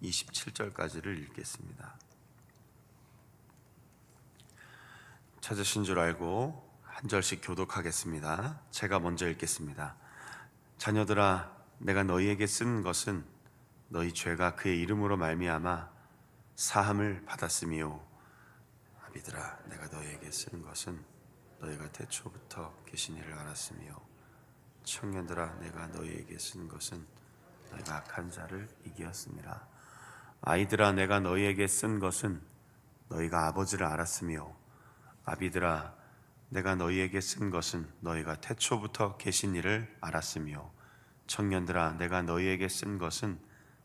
27절까지를 읽겠습니다. 찾으신 줄 알고 한 절씩 교독하겠습니다. 제가 먼저 읽겠습니다. 자녀들아, 내가 너희에게 쓴 것은 너희 죄가 그의 이름으로 말미암아 사함을 받았음이요. 아비들아, 내가 너희에게 쓴 것은 너희가 태초부터 계신 이를 알았으며, 청년들아, 내가 너희에게 쓴 것은 너희가 악한 자를 이기었습니다. 아이들아, 내가 너희에게 쓴 것은 너희가 아버지를 알았으며, 아비들아, 내가 너희에게 쓴 것은 너희가 태초부터 계신 이를 알았으며, 청년들아, 내가 너희에게 쓴 것은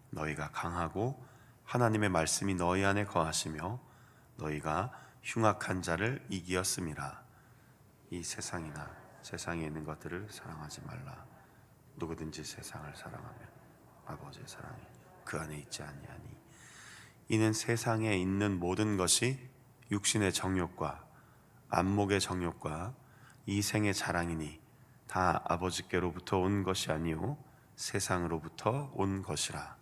너희가 강하고 하나님의 말씀이 너희 안에 거하시며 너희가 흉악한 자를 이기었음이라. 이 세상이나 세상에 있는 것들을 사랑하지 말라. 누구든지 세상을 사랑하면 아버지의 사랑이 그 안에 있지 아니하니, 이는 세상에 있는 모든 것이 육신의 정욕과 안목의 정욕과 이 생의 자랑이니 다 아버지께로부터 온 것이 아니요 세상으로부터 온 것이라.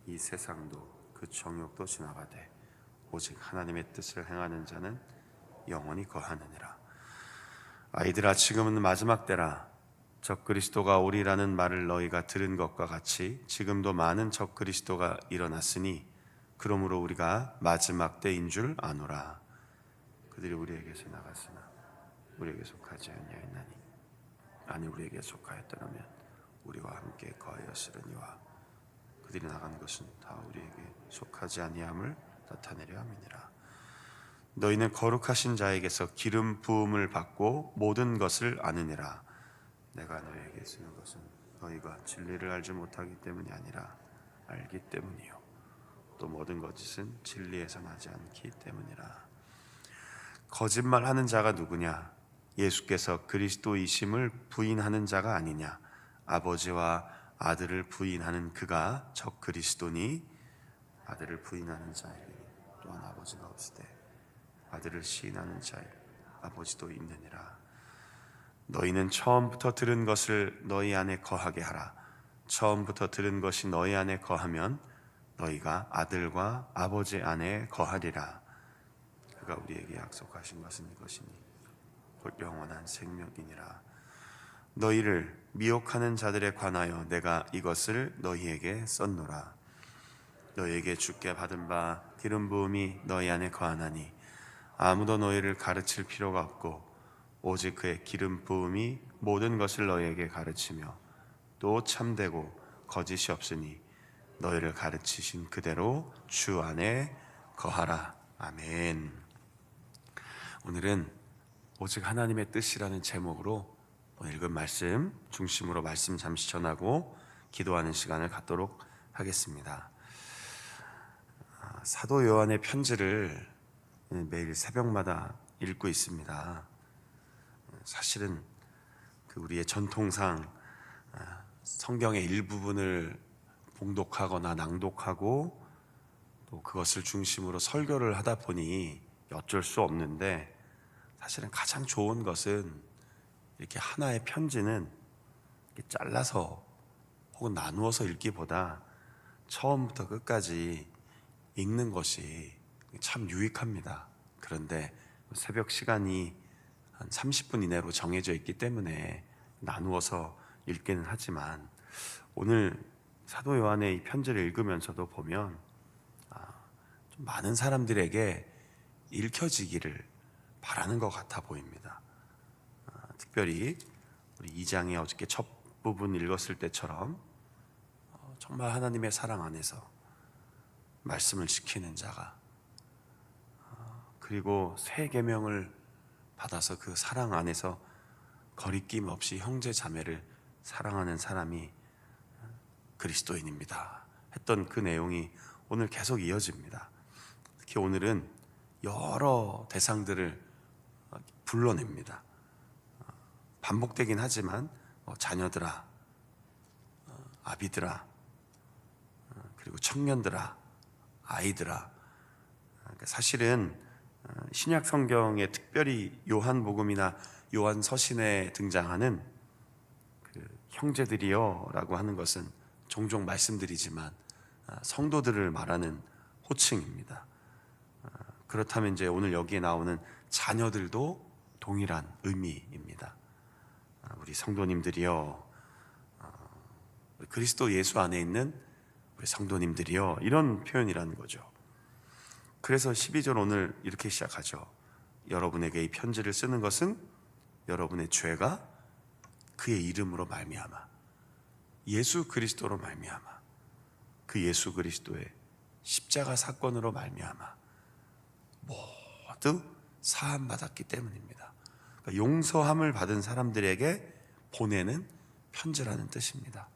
이 세상도 그 정욕도 지나가되 오직 하나님의 뜻을 행하는 자는 영원히 거하느니라. 아이들아, 지금은 마지막 때라. 적그리스도가 오리라는 말을 너희가 들은 것과 같이 지금도 많은 적그리스도가 일어났으니 그러므로 우리가 마지막 때인 줄 아노라. 그들이 우리에게서 나갔으나 우리에게 속하지 아니하였나니, 아니 우리에게 속하였더라면 우리와 함께 거하였으려니와 그들이 나간 것은 다 우리에게 속하지 아니함을 나타내려 함이니라. 너희는 거룩하신 자에게서 기름 부음을 받고 모든 것을 아느니라. 내가 너희에게 쓰는 것은 너희가 진리를 알지 못하기 때문이 아니라 알기 때문이요 또 모든 거짓은 진리에서 나지 않기 때문이라. 거짓말하는 자가 누구냐? 예수께서 그리스도이심을 부인하는 자가 아니냐? 아버지와 아들을 부인하는 그가 적그리스도니, 아들을 부인하는 자에게 또한 아버지가 없으되 아들을 시인하는 자의 아버지도 있느니라. 너희는 처음부터 들은 것을 너희 안에 거하게 하라. 처음부터 들은 것이 너희 안에 거하면 너희가 아들과 아버지 안에 거하리라. 그가 우리에게 약속하신 것은 이것이니 곧 영원한 생명이니라. 너희를 미혹하는 자들에 관하여 내가 이것을 너희에게 썼노라. 너희에게 주께 받은 바 기름 부음이 너희 안에 거하나니 아무도 너희를 가르칠 필요가 없고 오직 그의 기름 부음이 모든 것을 너희에게 가르치며 또 참되고 거짓이 없으니 너희를 가르치신 그대로 주 안에 거하라. 아멘. 오늘은 오직 하나님의 뜻이라는 제목으로 오늘 읽은 말씀 중심으로 말씀 잠시 전하고 기도하는 시간을 갖도록 하겠습니다. 사도 요한의 편지를 매일 새벽마다 읽고 있습니다. 사실은 우리의 전통상 성경의 일부분을 봉독하거나 낭독하고 또 그것을 중심으로 설교를 하다 보니 어쩔 수 없는데, 사실은 가장 좋은 것은 이렇게 하나의 편지는 이렇게 잘라서 혹은 나누어서 읽기보다 처음부터 끝까지 읽는 것이 참 유익합니다. 그런데 새벽 시간이 한 30분 이내로 정해져 있기 때문에 나누어서 읽기는 하지만, 오늘 사도 요한의 이 편지를 읽으면서도 보면 좀 많은 사람들에게 읽혀지기를 바라는 것 같아 보입니다. 특별히 우리 2장의 어저께 첫 부분 읽었을 때처럼 정말 하나님의 사랑 안에서 말씀을 지키는 자가, 그리고 새 계명을 받아서 그 사랑 안에서 거리낌 없이 형제 자매를 사랑하는 사람이 그리스도인입니다 했던 그 내용이 오늘 계속 이어집니다. 특히 오늘은 여러 대상들을 불러냅니다. 반복되긴 하지만 자녀들아, 아비들아, 그리고 청년들아, 아이들아. 사실은 신약 성경에 특별히 요한복음이나 요한서신에 등장하는 그 형제들이여 라고 하는 것은 종종 말씀드리지만 성도들을 말하는 호칭입니다. 그렇다면 이제 오늘 여기에 나오는 자녀들도 동일한 의미입니다. 우리 성도님들이여, 우리 그리스도 예수 안에 있는 우리 성도님들이여, 이런 표현이라는 거죠. 그래서 12절 오늘 이렇게 시작하죠. 여러분에게 이 편지를 쓰는 것은 여러분의 죄가 그의 이름으로 말미암아, 예수 그리스도로 말미암아, 그 예수 그리스도의 십자가 사건으로 말미암아 모두 사함 받았기 때문입니다. 그러니까 용서함을 받은 사람들에게 보내는 편지라는 뜻입니다.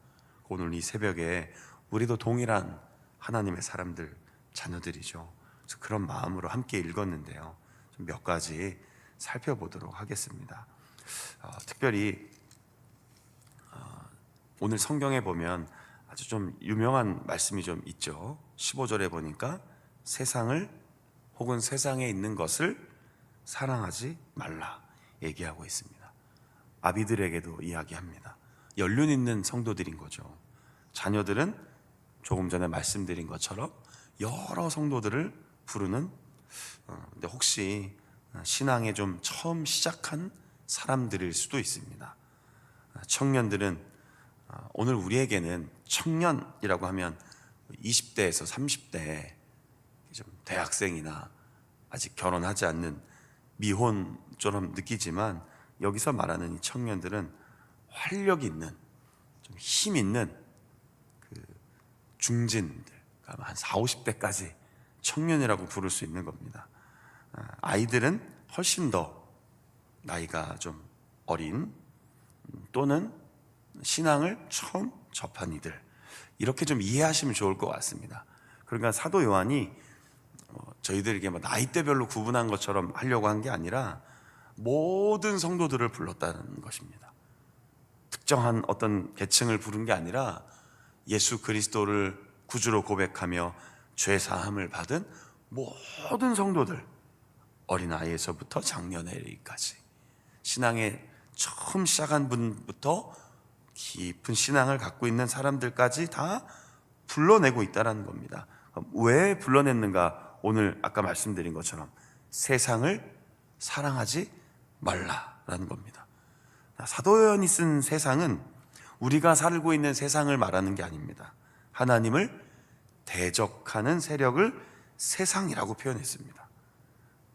오늘 이 새벽에 우리도 동일한 하나님의 사람들, 자녀들이죠. 그래서 그런 마음으로 함께 읽었는데요, 좀 몇 가지 살펴보도록 하겠습니다. 특별히 오늘 성경에 보면 아주 좀 유명한 말씀이 좀 있죠. 15절에 보니까 세상을 혹은 세상에 있는 것을 사랑하지 말라 얘기하고 있습니다. 아비들에게도 이야기합니다. 연륜 있는 성도들인 거죠. 자녀들은 조금 전에 말씀드린 것처럼 여러 성도들을 부르는, 근데 혹시 신앙에 좀 처음 시작한 사람들일 수도 있습니다. 청년들은 오늘 우리에게는 청년이라고 하면 20대에서 30대 좀 대학생이나 아직 결혼하지 않는 미혼처럼 느끼지만, 여기서 말하는 이 청년들은 활력 있는, 좀 힘 있는 그 중진들, 그러니까 한 40, 50대까지 청년이라고 부를 수 있는 겁니다. 아이들은 훨씬 더 나이가 좀 어린, 또는 신앙을 처음 접한 이들, 이렇게 좀 이해하시면 좋을 것 같습니다. 그러니까 사도 요한이 저희들에게 나이대별로 구분한 것처럼 하려고 한 게 아니라 모든 성도들을 불렀다는 것입니다. 특정한 어떤 계층을 부른 게 아니라 예수 그리스도를 구주로 고백하며 죄 사함을 받은 모든 성도들, 어린아이에서부터 장년에 이르기까지, 신앙에 처음 시작한 분부터 깊은 신앙을 갖고 있는 사람들까지 다 불러내고 있다는 겁니다. 왜 불러냈는가? 오늘 아까 말씀드린 것처럼 세상을 사랑하지 말라라는 겁니다. 사도 요한이 쓴 세상은 우리가 살고 있는 세상을 말하는 게 아닙니다. 하나님을 대적하는 세력을 세상이라고 표현했습니다.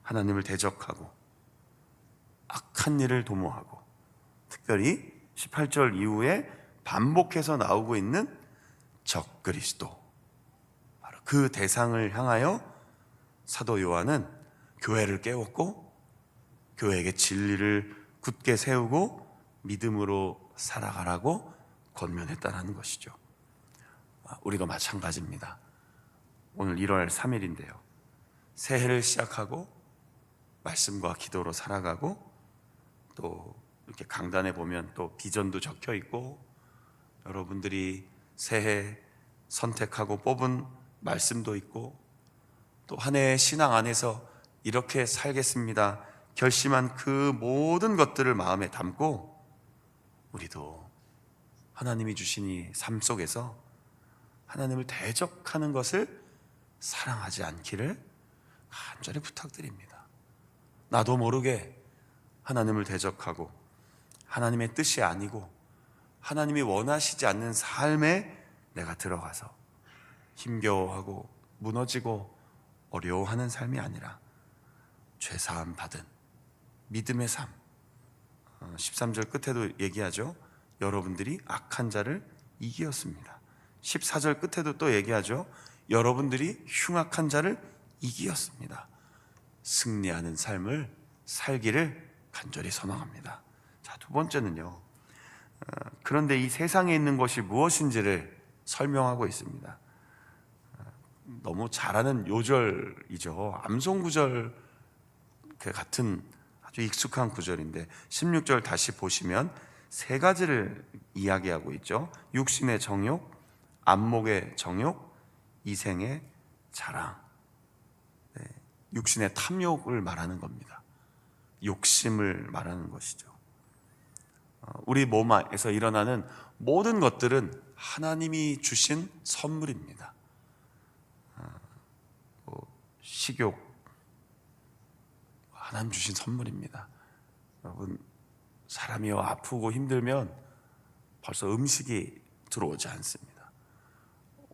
하나님을 대적하고 악한 일을 도모하고, 특별히 18절 이후에 반복해서 나오고 있는 적 그리스도, 바로 그 대상을 향하여 사도 요한은 교회를 깨웠고, 교회에게 진리를 굳게 세우고 믿음으로 살아가라고 권면했다는 것이죠. 우리도 마찬가지입니다. 오늘 1월 3일인데요 새해를 시작하고 말씀과 기도로 살아가고, 또 이렇게 강단에 보면 또 비전도 적혀 있고, 여러분들이 새해 선택하고 뽑은 말씀도 있고, 또 한 해의 신앙 안에서 이렇게 살겠습니다 결심한 그 모든 것들을 마음에 담고, 우리도 하나님이 주신 이 삶 속에서 하나님을 대적하는 것을 사랑하지 않기를 간절히 부탁드립니다. 나도 모르게 하나님을 대적하고 하나님의 뜻이 아니고 하나님이 원하시지 않는 삶에 내가 들어가서 힘겨워하고 무너지고 어려워하는 삶이 아니라 죄사함 받은 믿음의 삶. 13절 끝에도 얘기하죠. 여러분들이 악한 자를 이기었습니다. 14절 끝에도 또 얘기하죠. 여러분들이 흉악한 자를 이기었습니다. 승리하는 삶을 살기를 간절히 소망합니다. 자, 두 번째는요, 그런데 이 세상에 있는 것이 무엇인지를 설명하고 있습니다. 너무 잘 아는 요절이죠. 암송구절 같은 아주 익숙한 구절인데 16절 다시 보시면 세 가지를 이야기하고 있죠. 육신의 정욕, 안목의 정욕, 이생의 자랑. 육신의 탐욕을 말하는 겁니다. 욕심을 말하는 것이죠. 우리 몸에서 일어나는 모든 것들은 하나님이 주신 선물입니다. 식욕, 하나님 주신 선물입니다. 여러분, 사람이 아프고 힘들면 벌써 음식이 들어오지 않습니다.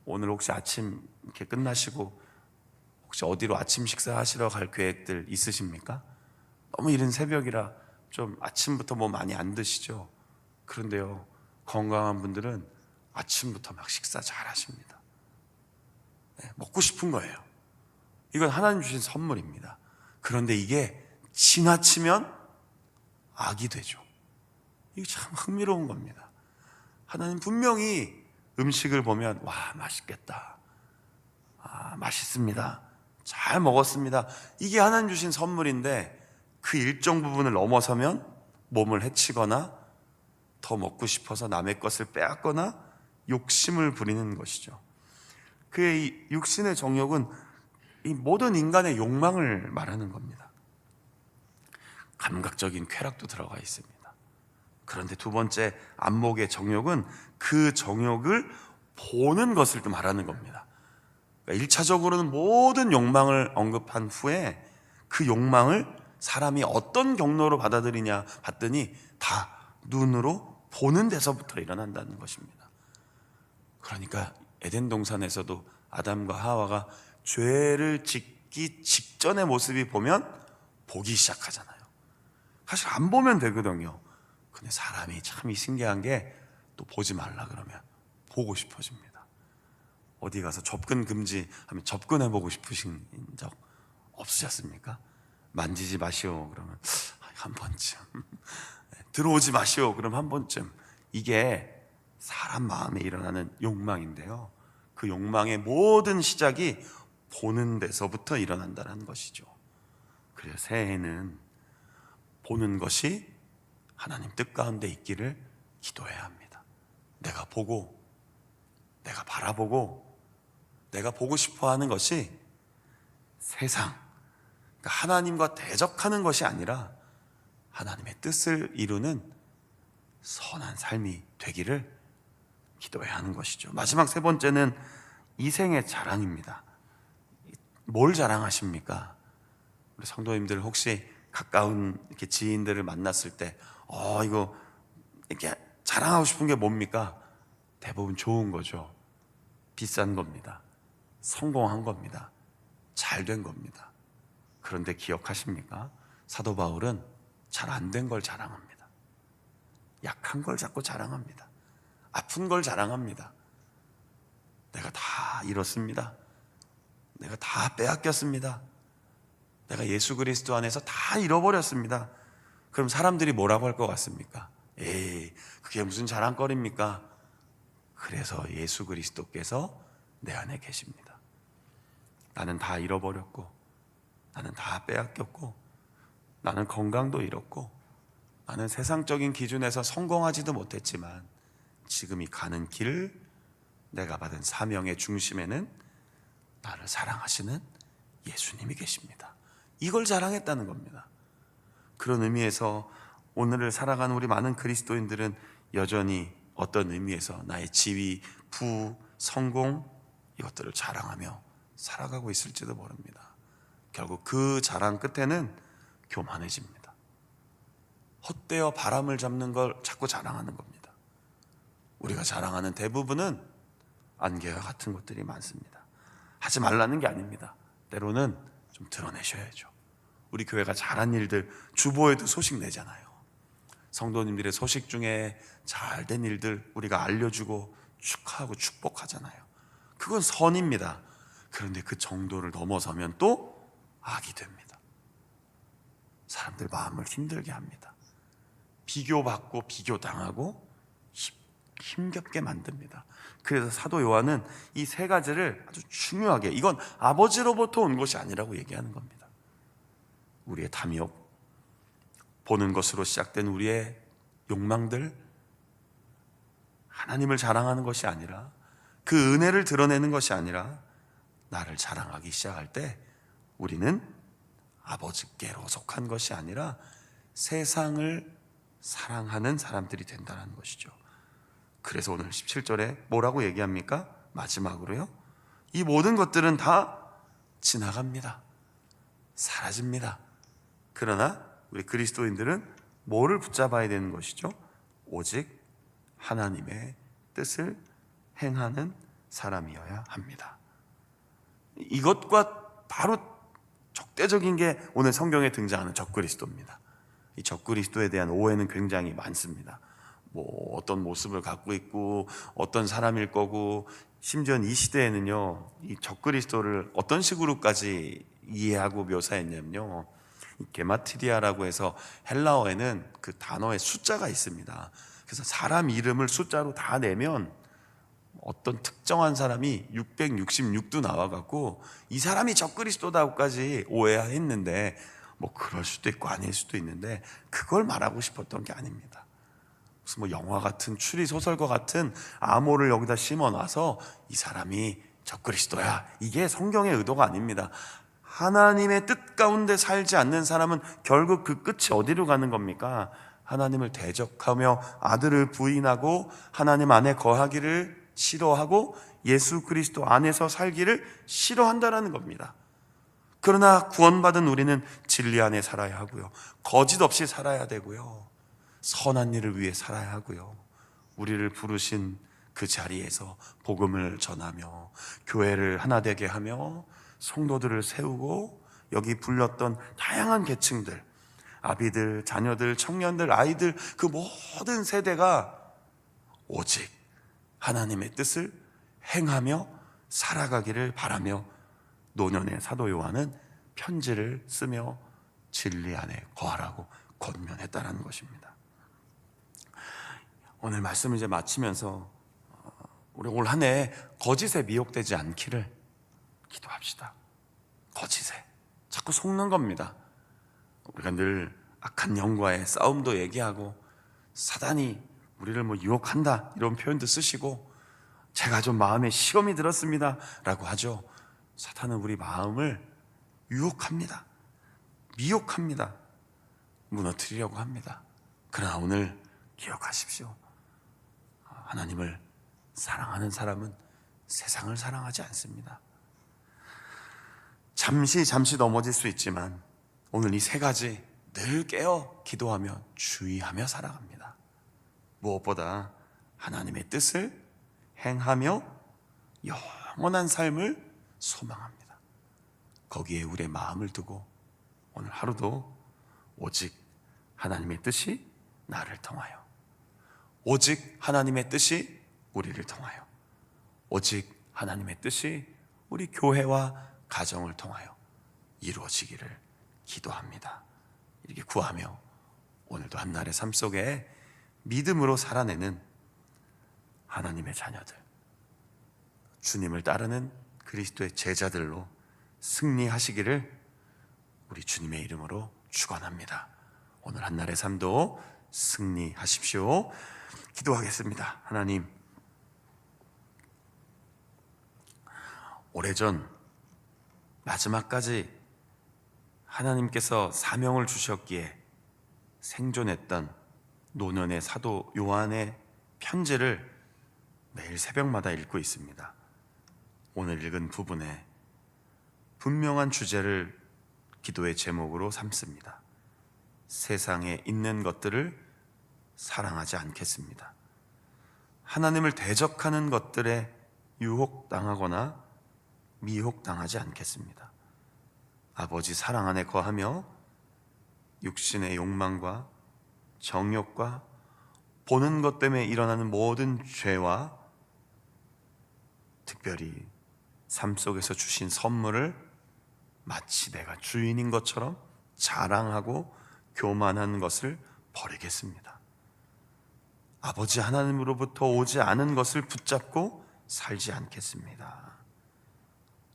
오늘 혹시 아침 이렇게 끝나시고 혹시 어디로 아침 식사하시러 갈 계획들 있으십니까? 너무 이른 새벽이라 좀 아침부터 뭐 많이 안 드시죠? 그런데요, 건강한 분들은 아침부터 막 식사 잘 하십니다. 먹고 싶은 거예요. 이건 하나님 주신 선물입니다. 그런데 이게 지나치면 악이 되죠. 이게 참 흥미로운 겁니다. 하나님 분명히 음식을 보면 와, 맛있겠다, 맛있습니다, 잘 먹었습니다, 이게 하나님 주신 선물인데 그 일정 부분을 넘어서면 몸을 해치거나 더 먹고 싶어서 남의 것을 빼앗거나 욕심을 부리는 것이죠. 그의 육신의 정욕은 이 모든 인간의 욕망을 말하는 겁니다. 감각적인 쾌락도 들어가 있습니다. 그런데 두 번째, 안목의 정욕은 그 정욕을 보는 것을 또 말하는 겁니다. 그러니까 1차적으로는 모든 욕망을 언급한 후에 그 욕망을 사람이 어떤 경로로 받아들이냐 봤더니 다 눈으로 보는 데서부터 일어난다는 것입니다. 그러니까 에덴 동산에서도 아담과 하와가 죄를 짓기 직전의 모습이 보면 보기 시작하잖아요. 사실 안 보면 되거든요. 근데 사람이 참 신기한 게 또 보지 말라 그러면 보고 싶어집니다. 어디 가서 접근 금지 하면 접근해 보고 싶으신 적 없으셨습니까? 만지지 마시오 그러면 한 번쯤, 들어오지 마시오 그럼 한 번쯤. 이게 사람 마음에 일어나는 욕망인데요, 그 욕망의 모든 시작이 보는 데서부터 일어난다는 것이죠. 그래서 새해에는 보는 것이 하나님 뜻 가운데 있기를 기도해야 합니다. 내가 보고, 내가 바라보고, 내가 보고 싶어 하는 것이 세상, 그러니까 하나님과 대적하는 것이 아니라 하나님의 뜻을 이루는 선한 삶이 되기를 기도해야 하는 것이죠. 마지막 세 번째는 이생의 자랑입니다. 뭘 자랑하십니까? 우리 성도님들 혹시 가까운 이렇게 지인들을 만났을 때 이거 이렇게 자랑하고 싶은 게 뭡니까? 대부분 좋은 거죠. 비싼 겁니다. 성공한 겁니다. 잘 된 겁니다. 그런데 기억하십니까? 사도 바울은 잘 안 된 걸 자랑합니다. 약한 걸 자꾸 자랑합니다. 아픈 걸 자랑합니다. 내가 다 잃었습니다. 내가 다 빼앗겼습니다. 내가 예수 그리스도 안에서 다 잃어버렸습니다. 그럼 사람들이 뭐라고 할 것 같습니까? 에이, 그게 무슨 자랑거리입니까? 그래서 예수 그리스도께서 내 안에 계십니다. 나는 다 잃어버렸고, 나는 다 빼앗겼고, 나는 건강도 잃었고, 나는 세상적인 기준에서 성공하지도 못했지만 지금 이 가는 길, 내가 받은 사명의 중심에는 나를 사랑하시는 예수님이 계십니다. 이걸 자랑했다는 겁니다. 그런 의미에서 오늘을 살아가는 우리 많은 그리스도인들은 여전히 어떤 의미에서 나의 지위, 부, 성공 이것들을 자랑하며 살아가고 있을지도 모릅니다. 결국 그 자랑 끝에는 교만해집니다. 헛되어 바람을 잡는 걸 자꾸 자랑하는 겁니다. 우리가 자랑하는 대부분은 안개와 같은 것들이 많습니다. 하지 말라는 게 아닙니다. 때로는 좀 드러내셔야죠. 우리 교회가 잘한 일들 주보에도 소식 내잖아요. 성도님들의 소식 중에 잘된 일들 우리가 알려주고 축하하고 축복하잖아요. 그건 선입니다. 그런데 그 정도를 넘어서면 또 악이 됩니다. 사람들 마음을 힘들게 합니다. 비교받고 비교당하고 힘겹게 만듭니다. 그래서 사도 요한은 이 세 가지를 아주 중요하게, 이건 아버지로부터 온 것이 아니라고 얘기하는 겁니다. 우리의 탐욕, 보는 것으로 시작된 우리의 욕망들, 하나님을 자랑하는 것이 아니라, 그 은혜를 드러내는 것이 아니라 나를 자랑하기 시작할 때 우리는 아버지께로 속한 것이 아니라 세상을 사랑하는 사람들이 된다는 것이죠. 그래서 오늘 17절에 뭐라고 얘기합니까? 마지막으로요, 이 모든 것들은 다 지나갑니다. 사라집니다. 그러나 우리 그리스도인들은 뭐를 붙잡아야 되는 것이죠? 오직 하나님의 뜻을 행하는 사람이어야 합니다. 이것과 바로 적대적인 게 오늘 성경에 등장하는 적그리스도입니다. 이 적그리스도에 대한 오해는 굉장히 많습니다. 뭐 어떤 모습을 갖고 있고 어떤 사람일 거고, 심지어는 이 시대에는요, 이 적그리스도를 어떤 식으로까지 이해하고 묘사했냐면요, 게마트리아라고 해서 헬라어에는 그 단어의 숫자가 있습니다. 그래서 사람 이름을 숫자로 다 내면 어떤 특정한 사람이 666도 나와갖고 이 사람이 적그리스도다고까지 오해했는데, 뭐 그럴 수도 있고 아닐 수도 있는데, 그걸 말하고 싶었던 게 아닙니다. 무슨 뭐 영화 같은 추리 소설과 같은 암호를 여기다 심어놔서 이 사람이 적그리스도야, 이게 성경의 의도가 아닙니다. 하나님의 뜻 가운데 살지 않는 사람은 결국 그 끝이 어디로 가는 겁니까? 하나님을 대적하며 아들을 부인하고 하나님 안에 거하기를 싫어하고 예수 그리스도 안에서 살기를 싫어한다라는 겁니다. 그러나 구원받은 우리는 진리 안에 살아야 하고요, 거짓 없이 살아야 되고요, 선한 일을 위해 살아야 하고요, 우리를 부르신 그 자리에서 복음을 전하며 교회를 하나 되게 하며 성도들을 세우고, 여기 불렸던 다양한 계층들, 아비들, 자녀들, 청년들, 아이들, 그 모든 세대가 오직 하나님의 뜻을 행하며 살아가기를 바라며 노년의 사도 요한은 편지를 쓰며 진리 안에 거하라고 권면했다는 것입니다. 오늘 말씀을 이제 마치면서 우리 올 한 해 거짓에 미혹되지 않기를 기도합시다. 거짓에 자꾸 속는 겁니다. 우리가 늘 악한 영과의 싸움도 얘기하고, 사단이 우리를 뭐 유혹한다 이런 표현도 쓰시고, 제가 좀 마음에 시험이 들었습니다 라고 하죠. 사탄은 우리 마음을 유혹합니다. 미혹합니다. 무너뜨리려고 합니다. 그러나 오늘 기억하십시오. 하나님을 사랑하는 사람은 세상을 사랑하지 않습니다. 잠시 넘어질 수 있지만 오늘 이 세 가지 늘 깨어 기도하며 주의하며 살아갑니다. 무엇보다 하나님의 뜻을 행하며 영원한 삶을 소망합니다. 거기에 우리의 마음을 두고 오늘 하루도 오직 하나님의 뜻이 나를 통하여, 오직 하나님의 뜻이 우리를 통하여, 오직 하나님의 뜻이 우리 교회와 가정을 통하여 이루어지기를 기도합니다. 이렇게 구하며 오늘도 한날의 삶 속에 믿음으로 살아내는 하나님의 자녀들, 주님을 따르는 그리스도의 제자들로 승리하시기를 우리 주님의 이름으로 축원합니다. 오늘 한날의 삶도 승리하십시오. 기도하겠습니다. 하나님, 오래전 마지막까지 하나님께서 사명을 주셨기에 생존했던 노년의 사도 요한의 편지를 매일 새벽마다 읽고 있습니다. 오늘 읽은 부분에 분명한 주제를 기도의 제목으로 삼습니다. 세상에 있는 것들을 사랑하지 않겠습니다. 하나님을 대적하는 것들에 유혹당하거나 미혹당하지 않겠습니다. 아버지 사랑 안에 거하며 육신의 욕망과 정욕과 보는 것 때문에 일어나는 모든 죄와 특별히 삶 속에서 주신 선물을 마치 내가 주인인 것처럼 자랑하고 교만한 것을 버리겠습니다. 아버지 하나님으로부터 오지 않은 것을 붙잡고 살지 않겠습니다.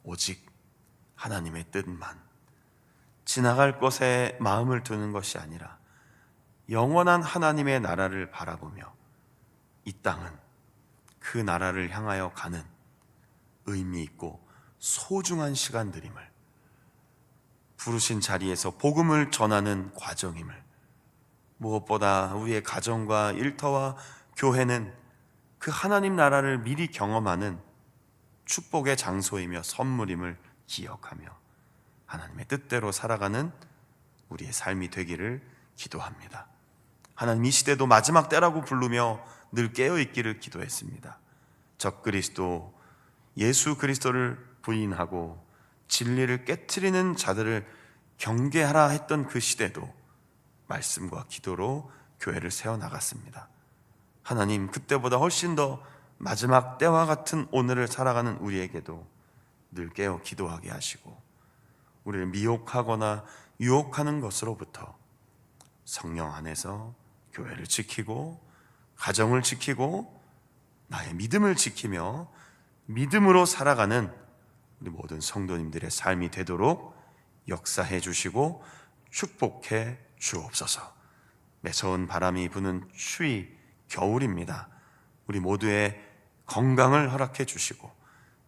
오직 하나님의 뜻만, 지나갈 것에 마음을 두는 것이 아니라 영원한 하나님의 나라를 바라보며 이 땅은 그 나라를 향하여 가는 의미 있고 소중한 시간들임을, 부르신 자리에서 복음을 전하는 과정임을, 무엇보다 우리의 가정과 일터와 교회는 그 하나님 나라를 미리 경험하는 축복의 장소이며 선물임을 기억하며 하나님의 뜻대로 살아가는 우리의 삶이 되기를 기도합니다. 하나님, 이 시대도 마지막 때라고 부르며 늘 깨어있기를 기도했습니다. 적그리스도 예수 그리스도를 부인하고 진리를 깨트리는 자들을 경계하라 했던 그 시대도 말씀과 기도로 교회를 세워나갔습니다. 하나님, 그때보다 훨씬 더 마지막 때와 같은 오늘을 살아가는 우리에게도 늘 깨어 기도하게 하시고 우리를 미혹하거나 유혹하는 것으로부터 성령 안에서 교회를 지키고 가정을 지키고 나의 믿음을 지키며 믿음으로 살아가는 우리 모든 성도님들의 삶이 되도록 역사해 주시고 축복해 주옵소서. 매서운 바람이 부는 추위 겨울입니다. 우리 모두의 건강을 허락해 주시고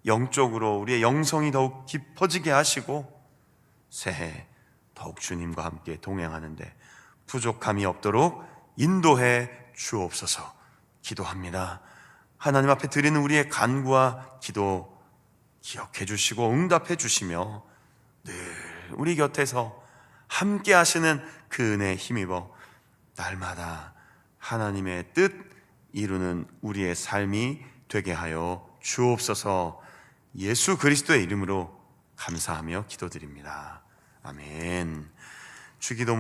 영적으로 우리의 영성이 더욱 깊어지게 하시고 새해 더욱 주님과 함께 동행하는데 부족함이 없도록 인도해 주옵소서. 기도합니다. 하나님 앞에 드리는 우리의 간구와 기도 기억해 주시고 응답해 주시며 늘 우리 곁에서 함께 하시는 그 은혜에 힘입어 날마다 하나님의 뜻 이루는 우리의 삶이 되게 하여 주옵소서. 예수 그리스도의 이름으로 감사하며 기도드립니다. 아멘. 주기도